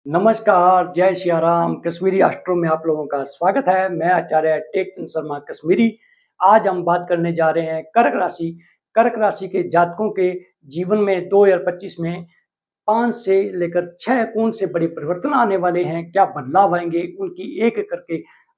नमस्कार, जय सिया राम, कश्मीरी एस्ट्रो में आप लोगों का स्वागत है। मैं आचार्य टेक चंद शर्मा कश्मीरी। आज हम बात करने जा रहे हैं कर्क राशि। कर्क राशि के जातकों के जीवन में 2025 में 5 से लेकर 6 कौन से बड़े परिवर्तन आने वाले हैं, क्या बदलाव आएंगे, उनकी एक-एक करके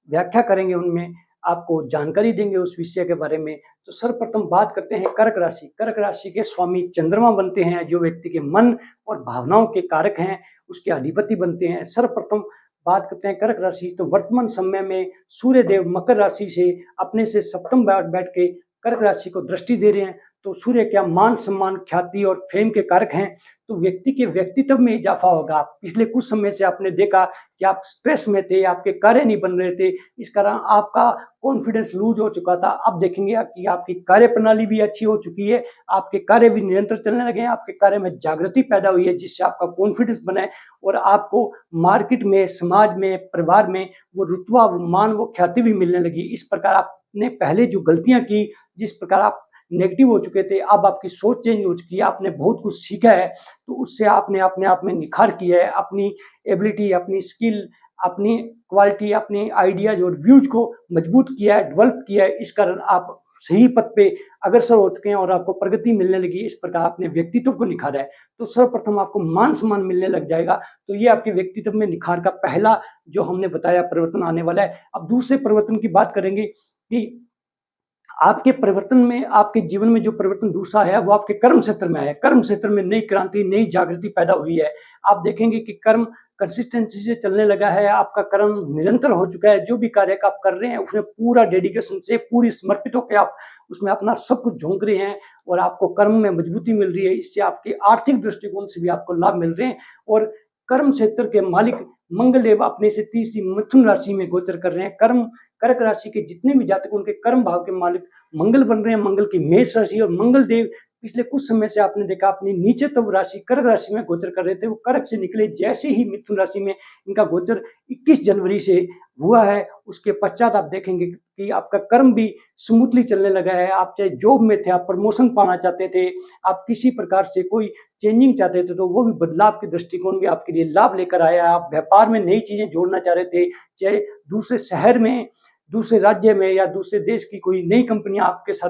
व्याख्या करेंगे, उनमें आपको जानकारी देंगे उस विषय के बारे में। तो सर्वप्रथम बात करते हैं कर्क राशि। कर्क राशि के स्वामी चंद्रमा बनते हैं, जो व्यक्ति के मन और भावनाओं के कारक हैं, उसके अधिपति बनते हैं। सर्वप्रथम बात करते हैं कर्क राशि। तो वर्तमान समय में सूर्य देव मकर राशि से अपने से सप्तम बैठ के कर्क राशि को दृष्टि दे रहे हैं। तो सूर्य क्या मान सम्मान ख्याति और फेम के कारक हैं, तो व्यक्ति के व्यक्तित्व में इजाफा होगा। पिछले कुछ समय से आपने देखा कि आप स्ट्रेस में थे, आपके कार्य नहीं बन रहे थे, इस कारण आपका कॉन्फिडेंस लूज हो चुका था। अब देखेंगे कि आपकी कार्य प्रणाली भी अच्छी हो चुकी है, आपके कार्य भी निरंतर चलने लगे हैं, आपके कार्य में जागृति पैदा हुई है, जिससे आपका कॉन्फिडेंस बना है और आपको मार्केट में, समाज में, परिवार में वो रुतबा, वो मान, वो ख्याति भी मिलने लगी। इस प्रकार आपने पहले जो गलतियां की, जिस प्रकार आप नेगेटिव हो चुके थे, अब आपकी सोच चेंज हो चुकी है, आपने बहुत कुछ सीखा है, तो उससे आपने अपने आप में निखार किया है, अपनी एबिलिटी, अपनी स्किल, अपनी क्वालिटी, अपने आइडियाज और व्यूज को मजबूत किया है, डेवलप किया है। इस कारण आप सही पथ पे अग्रसर हो चुके हैं और आपको प्रगति मिलने लगी। इस प्रकार आपने व्यक्तित्व को निखारा है। तो सर्वप्रथम आपको मान सम्मान मिलने लग जाएगा। तो ये आपके व्यक्तित्व में निखार का पहला जो हमने बताया परिवर्तन आने वाला है। अब दूसरे परिवर्तन की बात करेंगे कि आपके परिवर्तन में, आपके जीवन में जो परिवर्तन दूसरा है, वो आपके कर्म क्षेत्र में है। कर्म क्षेत्र में नई क्रांति, नई जागृति पैदा हुई है। आप देखेंगे कि कर्म कंसिस्टेंसी से चलने लगा है, आपका कर्म निरंतर हो चुका है। जो भी कार्य का आप कर रहे हैं, उसमें पूरा डेडिकेशन से, पूरी समर्पित होकर आप उसमें अपना सब कुछ झोंक रहे हैं और आपको कर्म में मजबूती मिल रही है। इससे आपके आर्थिक दृष्टिकोण से भी आपको लाभ मिल रहे हैं। और कर्म क्षेत्र के मालिक मंगल देव अपने से तीसरी मिथुन राशि में गोचर कर रहे हैं। कर्क राशि के जितने भी जातक, उनके कर्म भाव के मालिक मंगल बन रहे हैं। मंगल की मेष राशि और मंगल देव पिछले कुछ समय से आपने देखा अपनी नीचतम राशि कर्क राशि में गोचर कर रहे थे। वो कर्क से निकले, जैसे ही मिथुन राशि में इनका गोचर 21 जनवरी से हुआ है, उसके पश्चात आप देखेंगे कि आपका कर्म भी स्मूथली चलने लगा है। आप चाहे जॉब में थे, आप प्रमोशन पाना चाहते थे, आप किसी प्रकार से कोई चेंजिंग चाहते थे, तो वो भी बदलाव के दृष्टिकोण भी आपके लिए लाभ लेकर आया है। आप व्यापार में नई चीजें जोड़ना चाह रहे थे, चाहे दूसरे शहर में, दूसरे राज्य में या दूसरे देश की कोई नई कंपनियां आपके साथ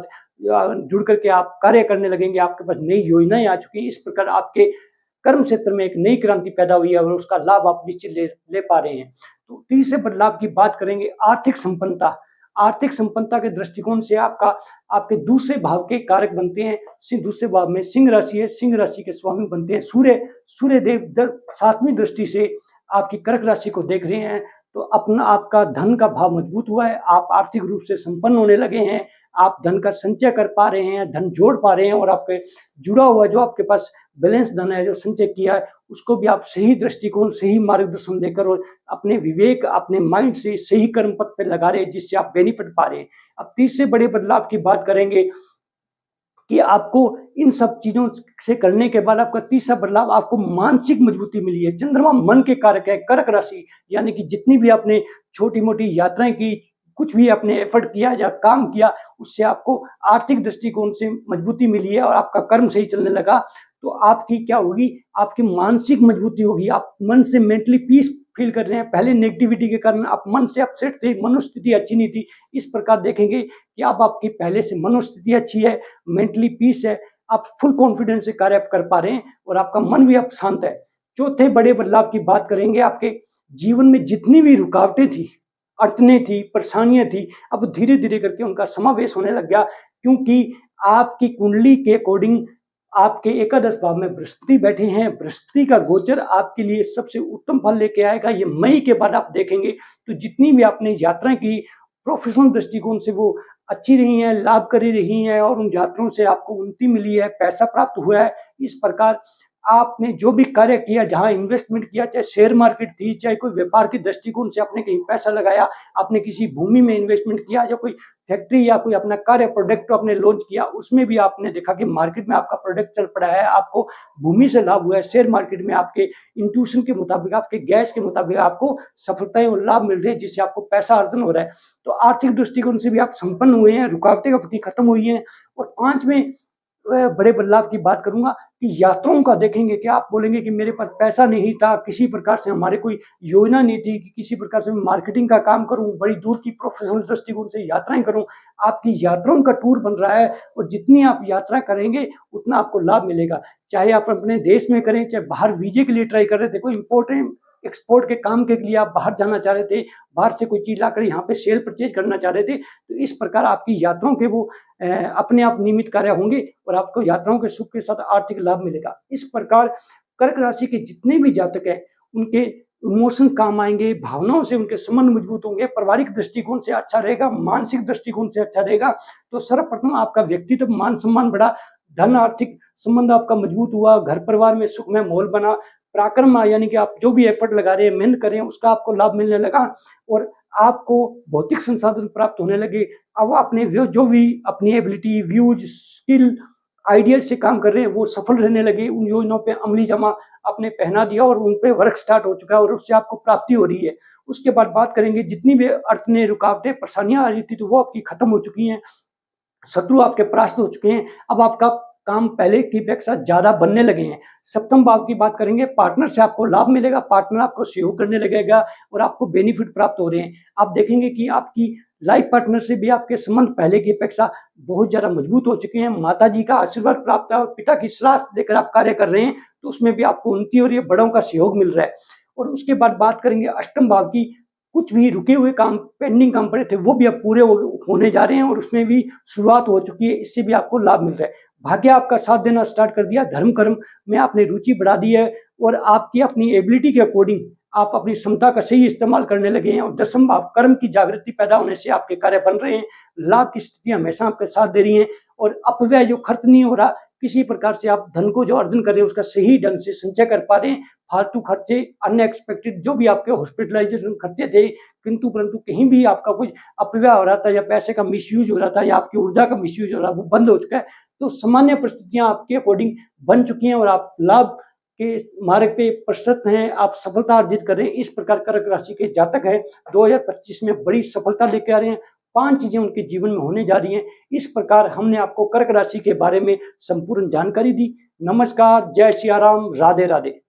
जुड़ करके आप कार्य करने लगेंगे। आपके पास नई योजनाएं आ चुकी हैं। इस प्रकार आपके कर्म क्षेत्र में एक नई क्रांति पैदा हुई है और उसका लाभ आप निश्चित ले पा रहे हैं। तो तीसरे बदलाव की बात करेंगे, आर्थिक संपन्नता। आर्थिक संपन्नता के दृष्टिकोण से आपके दूसरे भाव के कारक बनते हैं। दूसरे भाव में सिंह राशि है, सिंह राशि के स्वामी बनते हैं सूर्य देव। सातवीं दृष्टि से आपकी कर्क राशि को देख रहे हैं, तो अपना आपका धन का भाव मजबूत हुआ है। आप आर्थिक रूप से संपन्न होने लगे हैं, आप धन का संचय कर पा रहे हैं, धन जोड़ पा रहे हैं और आपके जुड़ा हुआ जो आपके पास बैलेंस धन है, जो संचय किया है, उसको भी आप सही दृष्टिकोण, सही मार्गदर्शन देकर और अपने विवेक, अपने माइंड से सही कर्म पथ पे लगा रहे हैं, जिससे आप बेनिफिट पा रहे हैं। अब तीसरे बड़े बदलाव की बात करेंगे कि आपको इन सब चीजों से करने के बाद आपका तीसरा बदलाव, आपको मानसिक मजबूती मिली है। चंद्रमा मन के कारक है। कर्क राशि यानी कि जितनी भी आपने छोटी मोटी यात्राएं की, कुछ भी आपने एफर्ट किया या काम किया, उससे आपको आर्थिक दृष्टिकोण से मजबूती मिली है और आपका कर्म सही चलने लगा। तो आपकी क्या होगी, आपकी मानसिक मजबूती होगी। आप मन से मेंटली पीस फील कर रहे हैं। पहले नेगेटिविटी के कारण आप मन से अपसेट थे, मनोस्थिति अच्छी नहीं थी। इस प्रकार देखेंगे कि अब आपकी पहले से मनोस्थिति अच्छी है, मेंटली पीस है, आप फुल कॉन्फिडेंस से कार्य कर पा रहे हैं और आपका मन भी अब शांत है। चौथे बड़े बदलाव की बात करेंगे, आपके जीवन में जितनी भी रुकावटें थी, अड़चने थी, परेशानियां थी, अब धीरे धीरे करके उनका समावेश होने लग गया। क्योंकि आपकी कुंडली के अकॉर्डिंग आपके एकादश भाव में बृहस्पति बैठे हैं। बृहस्पति का गोचर आपके लिए सबसे उत्तम फल लेके आएगा। ये मई के बाद आप देखेंगे तो जितनी भी आपने यात्राएं की, प्रोफेशनल दृष्टिकोण से वो अच्छी रही हैं, लाभकारी रही हैं और उन यात्राओं से आपको उन्नति मिली है, पैसा प्राप्त हुआ है। इस प्रकार आपने जो भी कार्य किया, जहां इन्वेस्टमेंट किया, चाहे शेयर मार्केट थी, चाहे कोई व्यापार के दृष्टिकोण से आपने कहीं पैसा लगाया, आपने किसी भूमि में इन्वेस्टमेंट किया, या कोई फैक्ट्री या कोई अपना कार्य प्रोडक्ट आपने लॉन्च किया, उसमें भी आपने देखा कि मार्केट में आपका प्रोडक्ट चल पड़ा है, आपको भूमि से लाभ हुआ है। शेयर मार्केट में आपके इंट्यूशन के मुताबिक, आपके गैस के मुताबिक आपको सफलताएं और लाभ मिल रहे हैं, जिससे आपको पैसा अर्जन हो रहा है। तो आर्थिक दृष्टिकोण से भी आप संपन्न हुए हैं, रुकावटें आपकी खत्म हुई हैं। और पांचवें बड़े बदलाव की बात करूंगा कि यात्राओं का देखेंगे कि आप बोलेंगे कि मेरे पास पैसा नहीं था, किसी प्रकार से हमारे कोई योजना नहीं थी कि किसी प्रकार से मैं मार्केटिंग का काम करूं, बड़ी दूर की प्रोफेशनल दृष्टिकोण से यात्राएं करूं। आपकी यात्राओं का टूर बन रहा है और जितनी आप यात्रा करेंगे उतना आपको लाभ मिलेगा। चाहे आप अपने देश में करें, चाहे बाहर वीजे के लिए ट्राई कर रहे थे, कोई इंपोर्टेंट एक्सपोर्ट के काम के लिए आप बाहर जाना चाह रहे थे, बाहर से कोई चीज लाकर यहाँ पे सेल परचेज करना चाह रहे थे, तो इस प्रकार आपकी यात्राओं के वो अपने आप नियमित कार्य होंगे और आपको यात्राओं के सुख के साथ आर्थिक लाभ मिलेगा। इस प्रकार कर्क राशि के जितने भी जातक हैं उनके इमोशंस काम आएंगे, भावनाओं से उनके संबंध मजबूत होंगे, पारिवारिक दृष्टिकोण से अच्छा रहेगा, मानसिक दृष्टिकोण से अच्छा रहेगा। तो सर्वप्रथम आपका व्यक्तित्व, मान सम्मान बढ़ा, धन आर्थिक संबंध आपका मजबूत हुआ, घर परिवार में सुखमय माहौल बना, पराक्रम यानी कि आप जो भी एफर्ट लगा रहे हैं, मेहनत कर रहे हैं, उसका आपको लाभ मिलने लगा और आपको भौतिक संसाधन प्राप्त होने लगे। अब आपने जो भी अपनी एबिलिटी, व्यूज, स्किल, आइडियाज से काम कर रहे हैं वो सफल रहने लगे। उन योजनाओं पे अमली जामा आपने पहना दिया और उन पे वर्क स्टार्ट हो चुका है और उससे आपको प्राप्ति हो रही है। उसके बाद बात करेंगे जितनी भी अर्थ ने रुकावटें, परेशानियां आ रही थी तो वो आपकी खत्म हो चुकी हैं, शत्रु आपके परास्त हो चुके हैं। अब आपका काम पहले की अपेक्षा ज्यादा बनने लगे हैं। सप्तम भाव की बात करेंगे, पार्टनर से आपको लाभ मिलेगा, पार्टनर आपको सहयोग करने लगेगा और आपको बेनिफिट प्राप्त हो रहे हैं। आप देखेंगे कि आपकी लाइफ पार्टनर से भी आपके संबंध पहले की अपेक्षा बहुत ज्यादा मजबूत हो चुके हैं। माता जी का आशीर्वाद प्राप्त है और पिता की सलाह लेकर आप कार्य कर रहे हैं तो उसमें भी आपको उन्नति हो रही है, बड़ों का सहयोग मिल रहा है। और उसके बाद बात करेंगे अष्टम भाव की, कुछ भी रुके हुए काम, पेंडिंग काम पड़े थे वो भी अब पूरे होने जा रहे हैं और उसमें भी शुरुआत हो चुकी है, इससे भी आपको लाभ मिल रहा है। भाग्य आपका साथ देना स्टार्ट कर दिया, धर्म कर्म में आपने रुचि बढ़ा दी है और आपकी अपनी एबिलिटी के अकॉर्डिंग आप अपनी क्षमता का सही इस्तेमाल करने लगे हैं और दसम भाव कर्म की जागृति पैदा होने से आपके कार्य बन रहे हैं। लाभ की स्थितियां हमेशा आपके साथ दे रही हैं और अपव्यय जो खर्च नहीं हो रहा, किसी प्रकार से आप धन को जो अर्जन कर रहे हैं उसका सही ढंग से संचय कर पा रहे हैं। फालतू खर्चे, अनएक्सपेक्टेड जो भी आपके हॉस्पिटलाइजेशन खर्चे थे, किंतु परंतु कहीं भी आपका कुछ अपव्यय हो रहा था या पैसे का मिसयूज हो रहा था या आपकी ऊर्जा का मिसयूज हो रहा, वो बंद हो चुका है। तो सामान्य परिस्थितियां आपके अकॉर्डिंग बन चुकी हैं और आप लाभ के मार्ग पे प्रशस्त हैं, आप सफलता अर्जित कर रहे हैं। इस प्रकार कर्क राशि के जातक हैं 2025 में बड़ी सफलता लेके आ रहे हैं। 5 चीजें उनके जीवन में होने जा रही हैं। इस प्रकार हमने आपको कर्क राशि के बारे में संपूर्ण जानकारी दी। नमस्कार, जय सिया राम, राधे राधे।